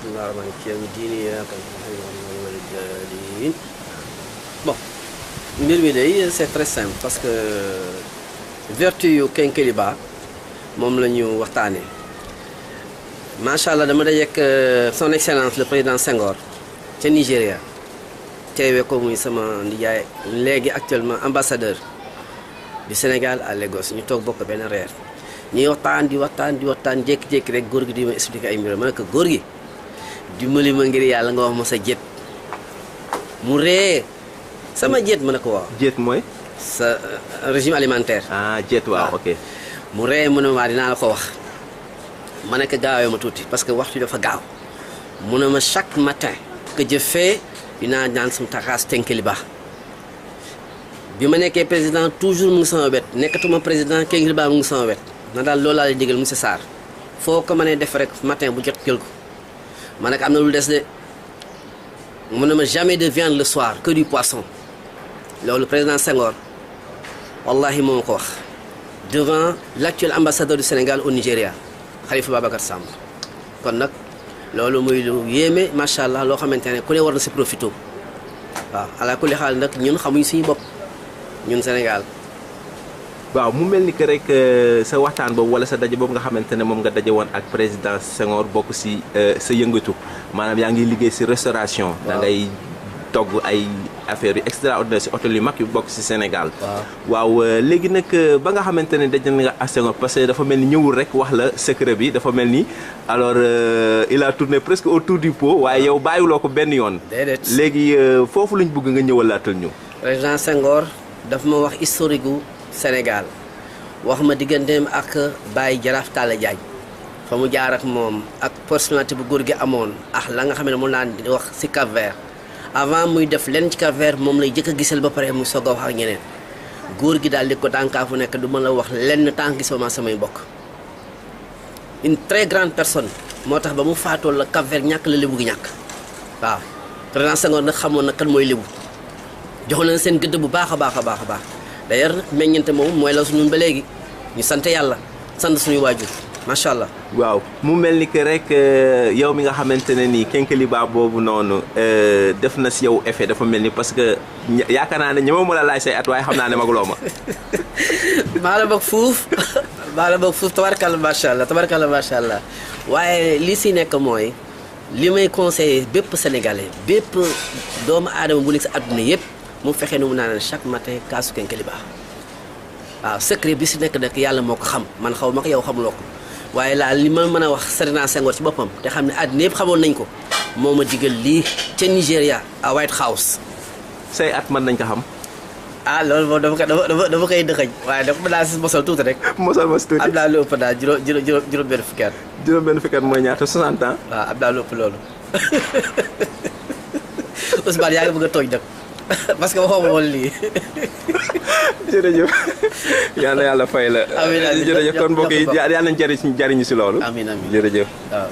bismillaahi rahmaani rahiim. Bon, mbir mi day c'est très simple parce que vertu yu Kékéliba moom la ñu waxtaanee macha allah dama dajeek son excellence le président Senghor ca Nigéria teewee ko muy sama nijaay léegi actuellement ambassadeur du Sénégal à Lagos ñu toog bokk benn reer ñuy waxtaan di waxtaan jékki-jékki rek góor gi di ma expliquer ay mbir ma ne ko góor gi dimbali ma ngir yàlla nga wax ma sa jet mu ree sama jet ma ne ko waaw. jet mooy. sa régime alimentaire. ah jet waaw ok. mu ree mu ne ma dinaa la ko wax ma ne ko gaawee ma tuuti parce que waxtu dafa gaaw mu ne ma chaque matin que je fais dinaa ñaan sama taxaas Kékéliba bi ma nekkee président toujours mu ngi sama wet nekkatuma président Kékéliba mu ngi sama wet na daal loolu laa lay digal monsieur Sarr foo ko mënee def rek matin bu jot jël ko ma ne ko am na lu des de mu ne ma jamais de viande le soir que du poisson loolu président Senghor wallahi moo ma ko wax devant l'actuel ambassadeur du Sénégal au Nigeria Khalifa Babacar Samb kon nag loolu muy lu yéeme macha allah loo xamante ne ku ne war na si profité waaw ala kulli xaal nag ñun xamuñ suñu bopp ñun Sénégal. waaw mu mel ni que rek sa waxtaan boobu wala sa daje boobu nga xamante ne moom nga daje woon ak président Senghor bokk si sa yëngatu maanaam yaa ngi liggéey si restauration. da ngay togg ay affaires yu extraordinaire si hôtel yu mag yu bokk si Sénégal. waaw léegi nag ba nga xamante ne daje nga ak Senghor parce que dafa mel ni ñëwul rek wax la secret bi dafa mel ni alors il a tourné presque autour du pot waaye yow bàyyiwuloo ko benn yoon. déedéet léegi foofu lañ bëgg nga ñëwalaatal ñu. président Senghor dafa ma wax historique gu Sénégal wax ma digganteem ak Baye Jaraaf Talla Diagne fa mu jaar ak moom ak personnalité bu góor gi amoon ak la nga xam ne moom laa di wax si Cap-Vert avant muy def lenn ci Cap-Vert moom lay jëkk a gisal ba pare mu soog a wax ak ñeneen góor gi daal di ko tànkaafu nekk du ma la wax lenn tànk gisuma samay mbokk une très grande personne moo tax ba mu faatoo la Cap-Vert ñàkk la lébu gi ñàkk waaw président Senghor nag xamoon na kan mooy lébu joxoon na seen gëdd bu baax a baax a baax a baax d'ailleurs nag meññante moom mooy la suñu ba léegi ñu sant yàlla sant suñuy waajur macha allah. waaw mu mel ni que rek yow mi nga xamante ne nii Kékéliba boobu noonu def na si yow effet dafa mel ni parce que yaakaar naa ne ñëw ma la laaj say at waaye xam naa ne maguloo ma. maa la bëgg fuuf maa la bëgg fuuf tabarkalla macha allah waaye li si nekk mooy li may conseillé bépp sénégalais bépp doomu aadama bu nekk si àdduna yëpp. mu fexe nu mu naan chaque matin kaasu Kékéliba waaw secret bi si nekk nag yàlla moo ko xam man xaw ma ko yow xamuloo ko waaye laa li ma mën a wax Président Senghor ci boppam te xam ne àddina yëpp xamoon nañ ko moo ma digal lii ca Nigéria à White House. say at mën nañ ko xam. ah loolu moom dafa koy dëxëñ waaye dafa daa si mosal tuuti rek. mosal ma si tuuti am naa lu ëpp daal juróom benn fukki at. juróom benn fukki at mooy ñaata 60 ans. waaw am naa lu ëpp loolu Ousmane yaa ngi bëgg a tooñ nag. parce que waxoo ma woon lii. jërëjëf yal na yàlla fay la. amiin amiin jërëjëf kon mbokk yi yal nañu jariñu si loolu. amiin amiin jërëjëf. waaw.